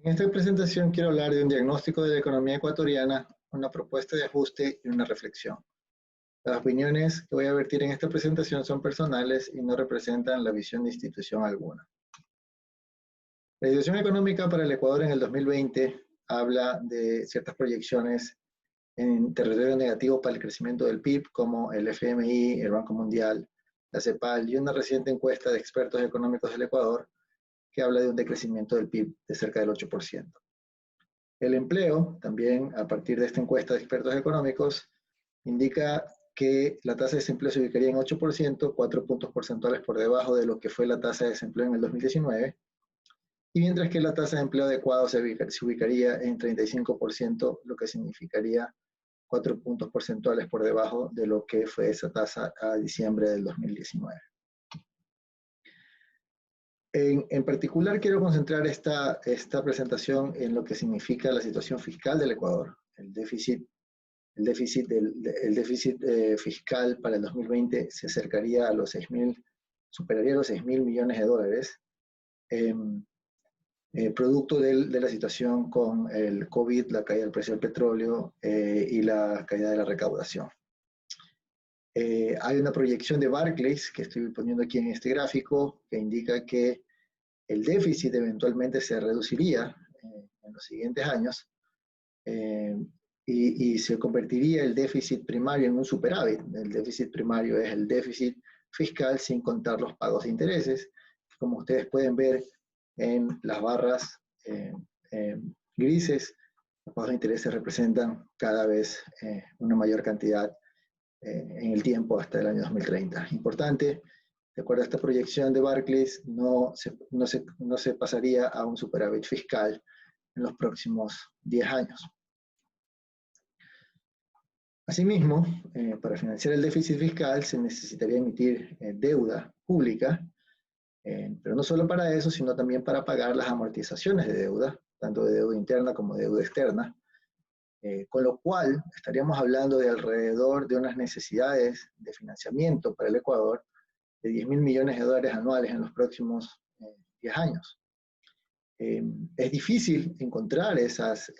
En esta presentación quiero hablar de un diagnóstico de la economía ecuatoriana, una propuesta de ajuste y una reflexión. Las opiniones que voy a vertir en esta presentación son personales y no representan la visión de institución alguna. La situación económica para el Ecuador en el 2020 habla de ciertas proyecciones en territorio negativo para el crecimiento del PIB, como el FMI, el Banco Mundial, la CEPAL y una reciente encuesta de expertos económicos del Ecuador que habla de un decrecimiento del PIB de cerca del 8%. El empleo, también a partir de esta encuesta de expertos económicos, indica que la tasa de desempleo se ubicaría en 8%, 4 puntos porcentuales por debajo de lo que fue la tasa de desempleo en el 2019, y mientras que la tasa de empleo adecuado se ubicaría en 35%, lo que significaría 4 puntos porcentuales por debajo de lo que fue esa tasa a diciembre del 2019. En particular quiero concentrar esta presentación en lo que significa la situación fiscal del Ecuador. El déficit fiscal para el 2020 se acercaría a los superaría los 6.000 millones de dólares, producto de la situación con el COVID, la caída del precio del petróleo y la caída de la recaudación. Hay una proyección de Barclays, que estoy poniendo aquí en este gráfico, que indica que el déficit eventualmente se reduciría en los siguientes años y se convertiría el déficit primario en un superávit. El déficit primario es el déficit fiscal sin contar los pagos de intereses. Como ustedes pueden ver en las barras grises, los pagos de intereses representan cada vez una mayor cantidad en el tiempo hasta el año 2030. Importante, de acuerdo a esta proyección de Barclays, no se pasaría a un superávit fiscal en los próximos 10 años. Asimismo, para financiar el déficit fiscal se necesitaría emitir deuda pública, pero no solo para eso, sino también para pagar las amortizaciones de deuda, tanto de deuda interna como de deuda externa, con lo cual estaríamos hablando de alrededor de unas necesidades de financiamiento para el Ecuador de 10.000 millones de dólares anuales en los próximos 10 años. Es difícil encontrar esas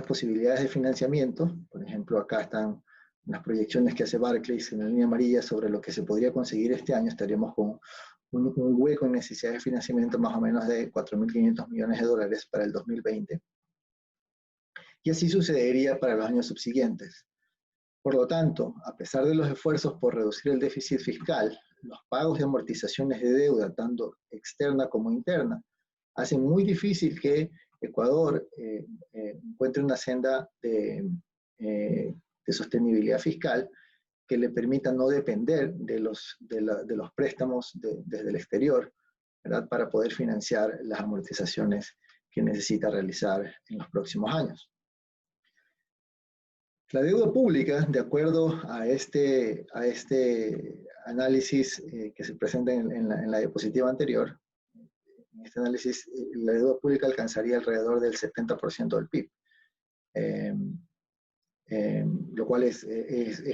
posibilidades de financiamiento. Por ejemplo, acá están las proyecciones que hace Barclays en la línea amarilla sobre lo que se podría conseguir este año. Estaríamos con un hueco en necesidades de financiamiento más o menos de 4.500 millones de dólares para el 2020. Y así sucedería para los años subsiguientes. Por lo tanto, a pesar de los esfuerzos por reducir el déficit fiscal, los pagos de amortizaciones de deuda, tanto externa como interna, hacen muy difícil que Ecuador encuentre una senda de sostenibilidad fiscal que le permita no depender de los préstamos desde el exterior, ¿verdad?, para poder financiar las amortizaciones que necesita realizar en los próximos años. La deuda pública, de acuerdo a este análisis que se presenta en la diapositiva anterior, en este análisis la deuda pública alcanzaría alrededor del 70% del PIB, lo cual es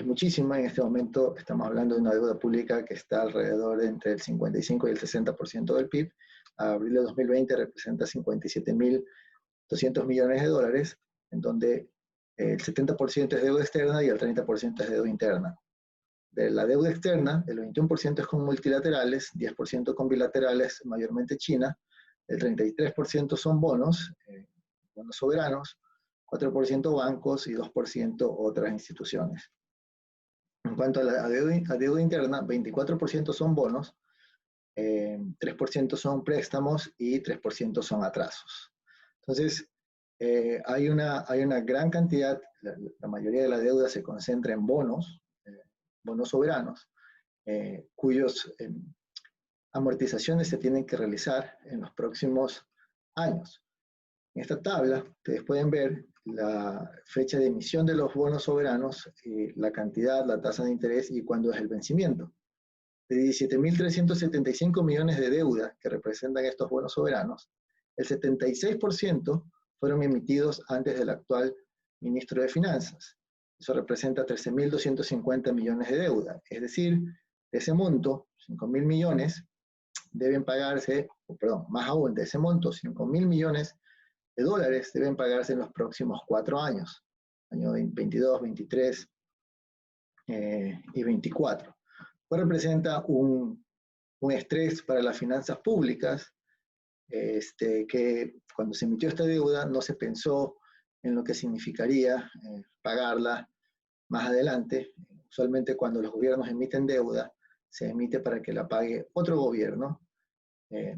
muchísima. En este momento estamos hablando de una deuda pública que está alrededor de entre el 55 y el 60% del PIB. A abril de 2020 representa 57.200 millones de dólares, en donde el 70% es deuda externa y el 30% es deuda interna. De la deuda externa, el 21% es con multilaterales, 10% con bilaterales, mayormente China, el 33% son bonos soberanos, 4% bancos y 2% otras instituciones. En cuanto a la deuda interna, 24% son bonos, 3% son préstamos y 3% son atrasos. Entonces, hay una gran cantidad, la mayoría de la deuda se concentra en bonos soberanos, cuyas amortizaciones se tienen que realizar en los próximos años. En esta tabla, ustedes pueden ver la fecha de emisión de los bonos soberanos, la cantidad, la tasa de interés y cuándo es el vencimiento. De 17.375 millones de deuda que representan estos bonos soberanos, el 76% fueron emitidos antes del actual ministro de Finanzas. Eso representa 13.250 millones de deuda. Es decir, de ese monto, 5.000 millones, deben pagarse, perdón, más aún de ese monto, 5.000 millones de dólares, deben pagarse en los próximos 4 años, año 22, 23 y 24. Pues representa un estrés para las finanzas públicas, que cuando se emitió esta deuda no se pensó en lo que significaría pagarla más adelante. Usualmente cuando los gobiernos emiten deuda, se emite para que la pague otro gobierno,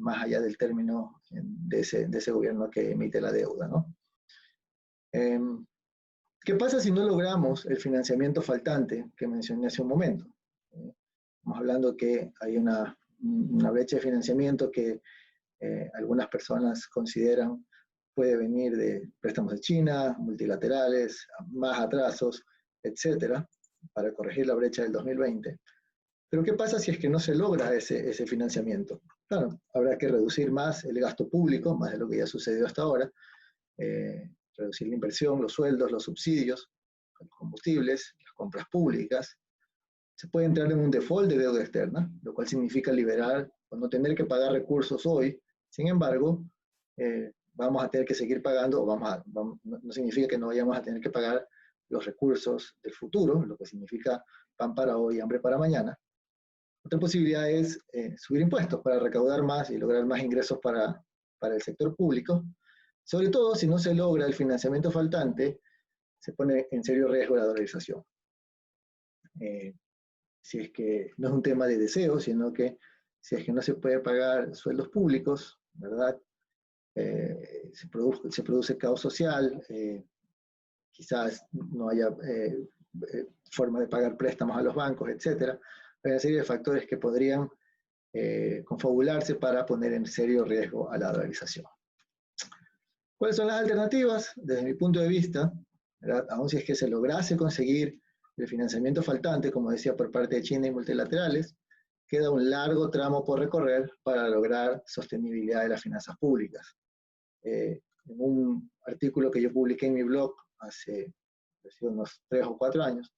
más allá del término de ese gobierno que emite la deuda, ¿no? ¿Qué pasa si no logramos el financiamiento faltante que mencioné hace un momento? Estamos hablando que hay una brecha de financiamiento que algunas personas consideran puede venir de préstamos de China, multilaterales, más atrasos, etcétera, para corregir la brecha del 2020. Pero ¿qué pasa si es que no se logra ese financiamiento? Claro, habrá que reducir más el gasto público, más de lo que ya sucedió hasta ahora, reducir la inversión, los sueldos, los subsidios, los combustibles, las compras públicas. Se puede entrar en un default de deuda externa, lo cual significa liberar o no tener que pagar recursos hoy. Sin embargo, vamos a tener que seguir pagando, no significa que no vayamos a tener que pagar los recursos del futuro, lo que significa pan para hoy y hambre para mañana. Otra posibilidad es subir impuestos para recaudar más y lograr más ingresos para el sector público. Sobre todo, si no se logra el financiamiento faltante, se pone en serio riesgo la dolarización. Si es que no es un tema de deseo, sino que si es que no se puede pagar sueldos públicos, ¿verdad? Se produce caos social, quizás no haya forma de pagar préstamos a los bancos, etc. Hay una serie de factores que podrían confabularse para poner en serio riesgo a la dolarización. ¿Cuáles son las alternativas? Desde mi punto de vista, ¿verdad? Aun si es que se lograse conseguir el financiamiento faltante, como decía, por parte de China y multilaterales, queda un largo tramo por recorrer para lograr sostenibilidad de las finanzas públicas. En un artículo que yo publiqué en mi blog hace unos 3 o 4 años,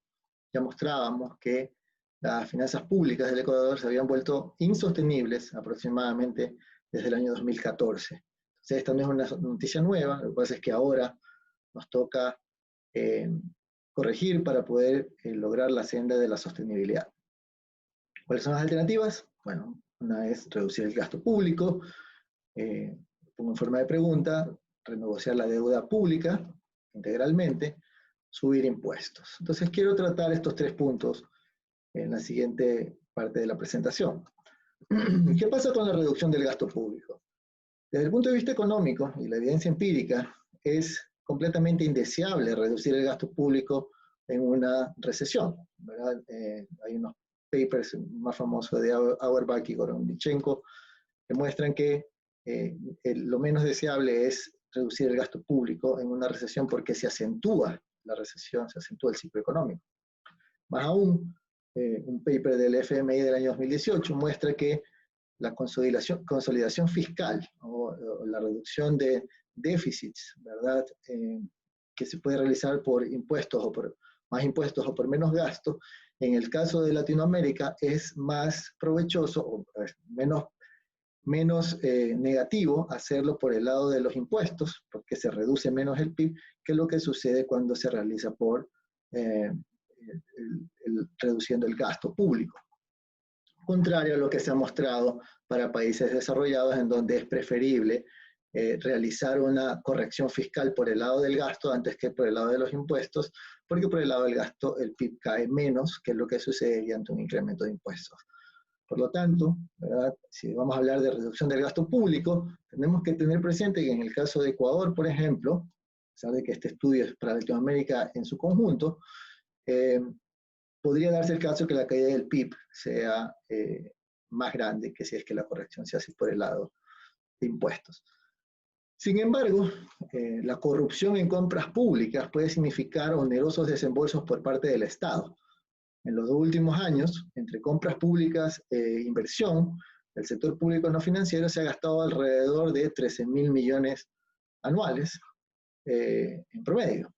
ya mostrábamos que las finanzas públicas del Ecuador se habían vuelto insostenibles aproximadamente desde el año 2014. Entonces, esta no es una noticia nueva, lo que pasa es que ahora nos toca corregir para poder lograr la senda de la sostenibilidad. ¿Cuáles son las alternativas? Bueno, una es reducir el gasto público, pongo en forma de pregunta, renegociar la deuda pública integralmente, subir impuestos. Entonces quiero tratar estos 3 puntos en la siguiente parte de la presentación. ¿Qué pasa con la reducción del gasto público? Desde el punto de vista económico y la evidencia empírica, es completamente indeseable reducir el gasto público en una recesión, ¿verdad? Hay unos papers más famosos de Auerbach y Goronichenko que muestran que lo menos deseable es reducir el gasto público en una recesión porque se acentúa la recesión, se acentúa el ciclo económico. Más aún, un paper del FMI del año 2018 muestra que la consolidación fiscal o la reducción de déficits, ¿verdad? Que se puede realizar por impuestos o por más impuestos o por menos gasto, en el caso de Latinoamérica es más provechoso o menos negativo hacerlo por el lado de los impuestos, porque se reduce menos el PIB, que lo que sucede cuando se realiza por reduciendo el gasto público. Contrario a lo que se ha mostrado para países desarrollados, en donde es preferible realizar una corrección fiscal por el lado del gasto antes que por el lado de los impuestos, porque por el lado del gasto el PIB cae menos que lo que sucedería ante un incremento de impuestos. Por lo tanto, ¿verdad? Si vamos a hablar de reducción del gasto público, tenemos que tener presente que en el caso de Ecuador, por ejemplo, a pesar de que este estudio es para Latinoamérica en su conjunto, podría darse el caso que la caída del PIB sea más grande que si es que la corrección se hace por el lado de impuestos. Sin embargo, la corrupción en compras públicas puede significar onerosos desembolsos por parte del Estado. En los 2 últimos años, entre compras públicas e inversión, el sector público no financiero se ha gastado alrededor de 13.000 millones anuales en promedio.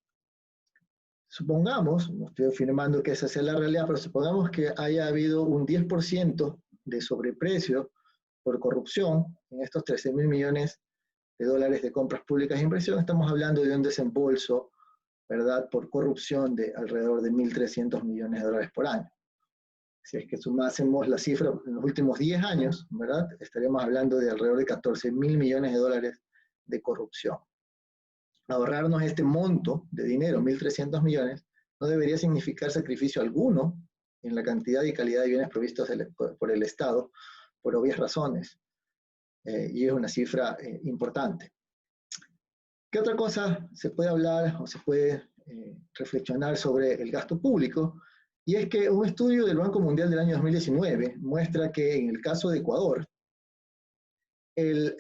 Supongamos, no estoy afirmando que esa sea la realidad, pero supongamos que haya habido un 10% de sobreprecio por corrupción. En estos 13.000 millones de dólares de compras públicas e inversión, estamos hablando de un desembolso, ¿verdad?, por corrupción de alrededor de 1.300 millones de dólares por año. Si es que sumásemos la cifra en los últimos 10 años, ¿verdad?, estaríamos hablando de alrededor de 14.000 millones de dólares de corrupción. Ahorrarnos este monto de dinero, 1.300 millones, no debería significar sacrificio alguno en la cantidad y calidad de bienes provistos por el Estado, por obvias razones. Y es una cifra importante. ¿Qué otra cosa se puede hablar o se puede reflexionar sobre el gasto público? Y es que un estudio del Banco Mundial del año 2019 muestra que en el caso de Ecuador,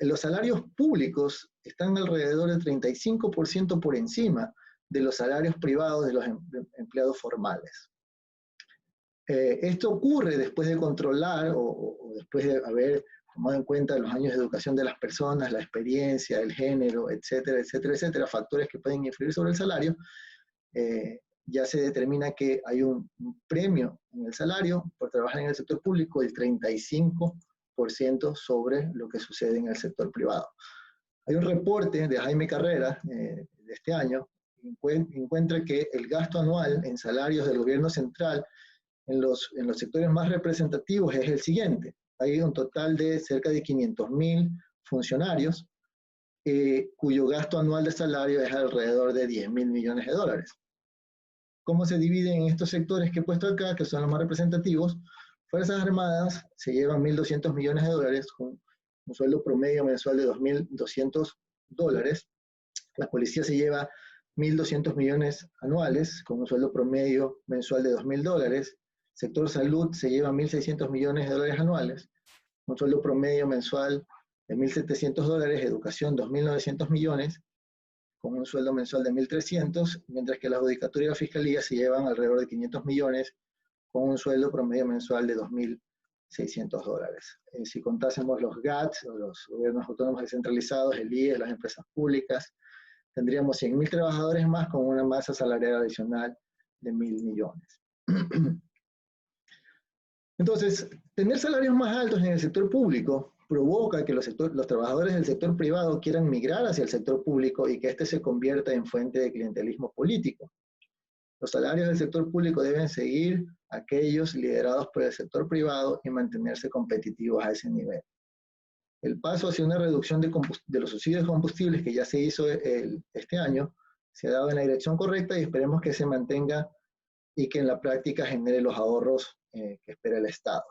los salarios públicos están alrededor del 35% por encima de los salarios privados de los empleados formales. Esto ocurre después de controlar o después de haber tomado en cuenta los años de educación de las personas, la experiencia, el género, etcétera, etcétera, etcétera, factores que pueden influir sobre el salario. Ya se determina que hay un premio en el salario por trabajar en el sector público del 35% sobre lo que sucede en el sector privado. Hay un reporte de Jaime Carrera de este año que encuentra que el gasto anual en salarios del gobierno central en los sectores más representativos es el siguiente. Hay un total de cerca de 500.000 funcionarios cuyo gasto anual de salario es alrededor de 10.000 millones de dólares. ¿Cómo se dividen en estos sectores que he puesto acá, que son los más representativos? Fuerzas Armadas se llevan 1.200 millones de dólares con un sueldo promedio mensual de 2.200 dólares. La policía se lleva 1.200 millones anuales con un sueldo promedio mensual de 2.000 dólares. Sector salud se lleva 1.600 millones de dólares anuales, un sueldo promedio mensual de 1.700 dólares. Educación, 2.900 millones, con un sueldo mensual de 1.300, mientras que la judicatura y la fiscalía se llevan alrededor de 500 millones, con un sueldo promedio mensual de 2.600 dólares. Si contásemos los GATS, o los gobiernos autónomos descentralizados, el IE, las empresas públicas, tendríamos 100.000 trabajadores más con una masa salarial adicional de 1.000 millones. Entonces, tener salarios más altos en el sector público provoca que los trabajadores del sector privado quieran migrar hacia el sector público y que éste se convierta en fuente de clientelismo político. Los salarios del sector público deben seguir aquellos liderados por el sector privado y mantenerse competitivos a ese nivel. El paso hacia una reducción de los subsidios de combustibles que ya se hizo este año se ha dado en la dirección correcta y esperemos que se mantenga y que en la práctica genere los ahorros que espera el Estado.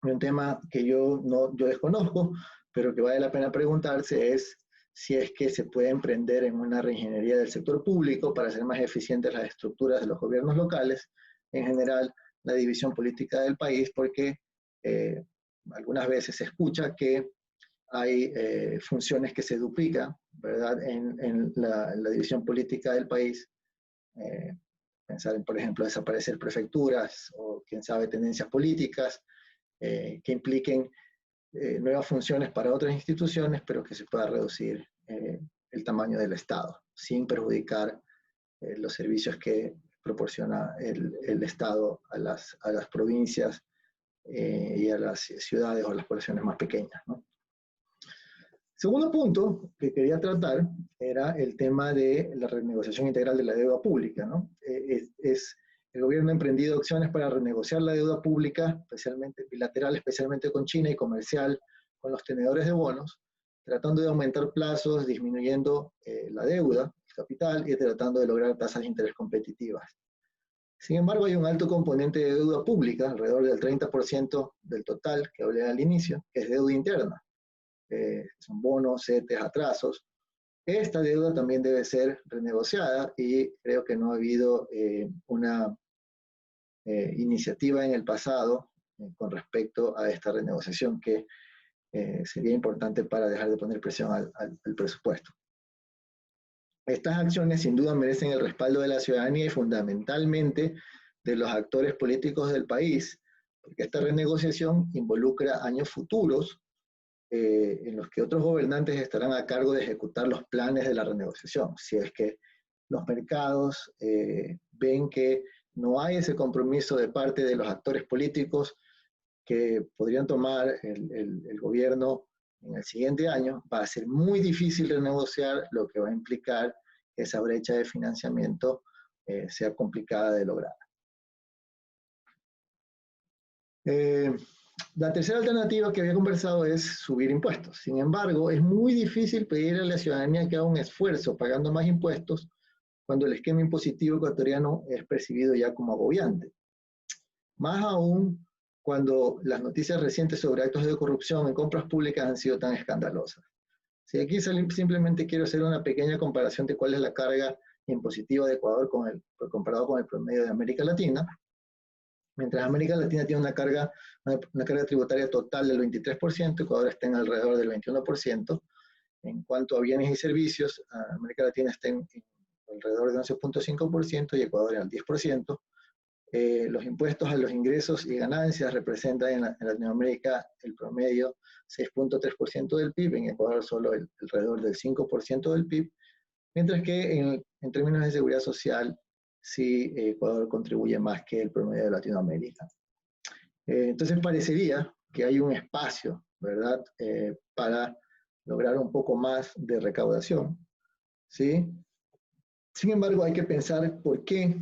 Un tema que yo desconozco, pero que vale la pena preguntarse es si es que se puede emprender en una reingeniería del sector público para hacer más eficientes las estructuras de los gobiernos locales, en general la división política del país, porque algunas veces se escucha que hay funciones que se duplican, ¿verdad?, en la división política del país. Pensar en, por ejemplo, desaparecer prefecturas o, quién sabe, tendencias políticas que impliquen nuevas funciones para otras instituciones, pero que se pueda reducir el tamaño del Estado, sin perjudicar los servicios que proporciona el Estado a las provincias y a las ciudades o a las poblaciones más pequeñas, ¿no? Segundo punto que quería tratar era el tema de la renegociación integral de la deuda pública, ¿no? El gobierno ha emprendido acciones para renegociar la deuda pública, especialmente bilateral, especialmente con China, y comercial con los tenedores de bonos, tratando de aumentar plazos, disminuyendo la deuda, el capital, y tratando de lograr tasas de interés competitivas. Sin embargo, hay un alto componente de deuda pública, alrededor del 30% del total que hablé al inicio, que es deuda interna. Son bonos, CETES, atrasos. Esta deuda también debe ser renegociada y creo que no ha habido una iniciativa en el pasado con respecto a esta renegociación que sería importante para dejar de poner presión al presupuesto. Estas acciones sin duda merecen el respaldo de la ciudadanía y fundamentalmente de los actores políticos del país, porque esta renegociación involucra años futuros en los que otros gobernantes estarán a cargo de ejecutar los planes de la renegociación. Si es que los mercados ven que no hay ese compromiso de parte de los actores políticos que podrían tomar el gobierno en el siguiente año, va a ser muy difícil renegociar, lo que va a implicar que esa brecha de financiamiento sea complicada de lograr. La tercera alternativa que había conversado es subir impuestos. Sin embargo, es muy difícil pedirle a la ciudadanía que haga un esfuerzo pagando más impuestos cuando el esquema impositivo ecuatoriano es percibido ya como agobiante. Más aún cuando las noticias recientes sobre actos de corrupción en compras públicas han sido tan escandalosas. Si aquí simplemente quiero hacer una pequeña comparación de cuál es la carga impositiva de Ecuador comparado con el promedio de América Latina. Mientras América Latina tiene una carga tributaria total del 23%, Ecuador está en alrededor del 21%. En cuanto a bienes y servicios, América Latina está en alrededor del 11.5% y Ecuador en el 10%. Los impuestos a los ingresos y ganancias representan en Latinoamérica el promedio 6.3% del PIB, en Ecuador solo alrededor del 5% del PIB, mientras que en términos de seguridad social, sí, Ecuador contribuye más que el promedio de Latinoamérica. Entonces parecería que hay un espacio, ¿verdad?, para lograr un poco más de recaudación, ¿sí? Sin embargo, hay que pensar por qué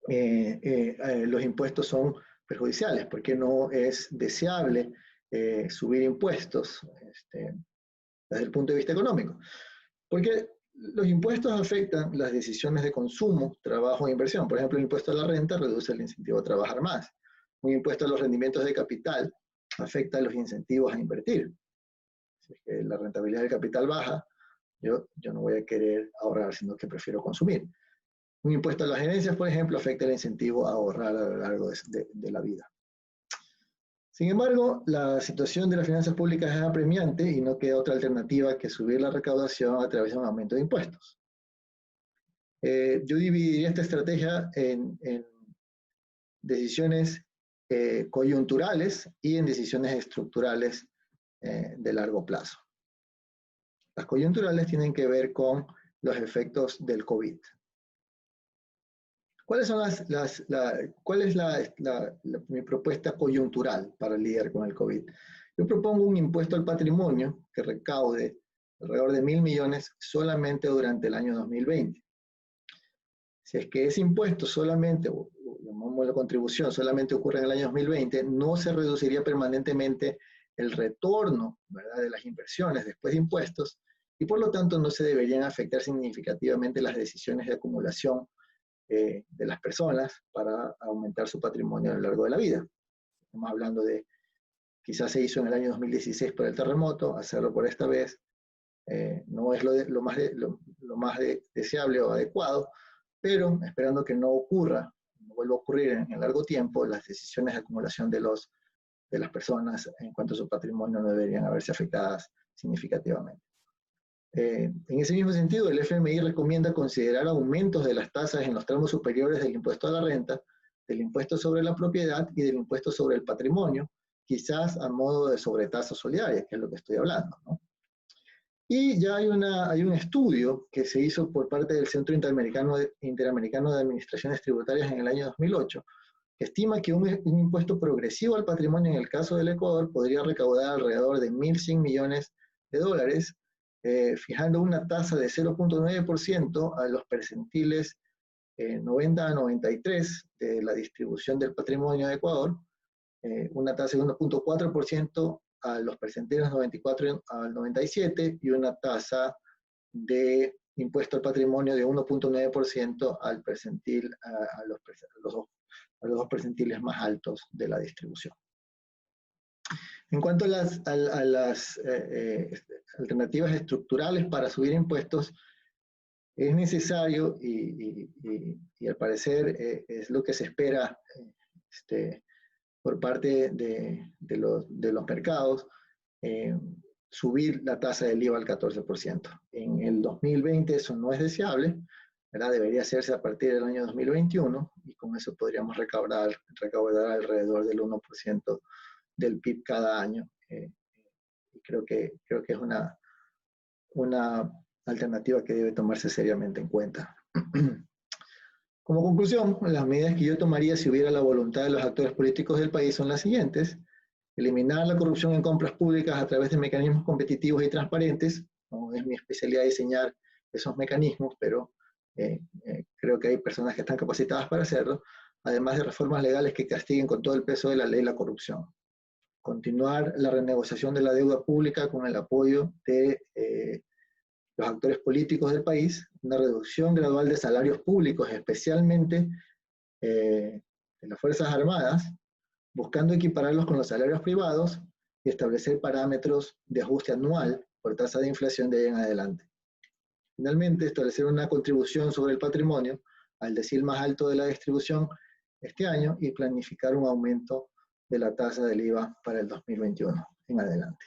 los impuestos son perjudiciales, por qué no es deseable subir impuestos desde el punto de vista económico. Porque los impuestos afectan las decisiones de consumo, trabajo e inversión. Por ejemplo, el impuesto a la renta reduce el incentivo a trabajar más. Un impuesto a los rendimientos de capital afecta los incentivos a invertir. Si es que la rentabilidad del capital baja, yo no voy a querer ahorrar, sino que prefiero consumir. Un impuesto a las herencias, por ejemplo, afecta el incentivo a ahorrar a lo largo de la vida. Sin embargo, la situación de las finanzas públicas es apremiante y no queda otra alternativa que subir la recaudación a través de un aumento de impuestos. Yo dividiría esta estrategia en decisiones coyunturales y en decisiones estructurales de largo plazo. Las coyunturales tienen que ver con los efectos del COVID. ¿Cuál es mi propuesta coyuntural para lidiar con el COVID? Yo propongo un impuesto al patrimonio que recaude alrededor de 1.000 millones solamente durante el año 2020. Si es que ese impuesto solamente, o llamémoslo contribución, solamente ocurre en el año 2020, no se reduciría permanentemente el retorno, ¿verdad?, de las inversiones después de impuestos y por lo tanto no se deberían afectar significativamente las decisiones de acumulación de las personas para aumentar su patrimonio a lo largo de la vida. Estamos hablando de, quizás se hizo en el año 2016 por el terremoto, hacerlo por esta vez no es lo más deseable o adecuado, pero esperando que no ocurra, no vuelva a ocurrir en largo tiempo, las decisiones de acumulación de las personas en cuanto a su patrimonio no deberían haberse afectadas significativamente. En ese mismo sentido, el FMI recomienda considerar aumentos de las tasas en los tramos superiores del impuesto a la renta, del impuesto sobre la propiedad y del impuesto sobre el patrimonio, quizás a modo de sobretasa solidaria, que es lo que estoy hablando, ¿no? Y ya hay un estudio que se hizo por parte del Centro Interamericano de Administraciones Tributarias en el año 2008, que estima que un impuesto progresivo al patrimonio en el caso del Ecuador podría recaudar alrededor de 1.100 millones de dólares, fijando una tasa de 0.9% a los percentiles 90 a 93 de la distribución del patrimonio de Ecuador, una tasa de 1.4% a los percentiles 94 al 97 y una tasa de impuesto al patrimonio de 1.9% al percentil, a los dos percentiles más altos de la distribución. En cuanto a las alternativas estructurales para subir impuestos, es necesario y al parecer es lo que se espera por parte de los mercados, subir la tasa del IVA al 14%. En el 2020 eso no es deseable, ¿verdad? Debería hacerse a partir del año 2021 y con eso podríamos recaudar alrededor del 1% del PIB cada año. Y creo que es una alternativa que debe tomarse seriamente en cuenta. Como conclusión, las medidas que yo tomaría si hubiera la voluntad de los actores políticos del país son las siguientes: eliminar la corrupción en compras públicas a través de mecanismos competitivos y transparentes. No es mi especialidad diseñar esos mecanismos, pero creo que hay personas que están capacitadas para hacerlo, además de reformas legales que castiguen con todo el peso de la ley la corrupción. Continuar la renegociación de la deuda pública con el apoyo de los actores políticos del país, una reducción gradual de salarios públicos, especialmente de las Fuerzas Armadas, buscando equipararlos con los salarios privados y establecer parámetros de ajuste anual por tasa de inflación de ahí en adelante. Finalmente, establecer una contribución sobre el patrimonio al decil más alto de la distribución este año y planificar un aumento de la tasa del IVA para el 2021 en adelante.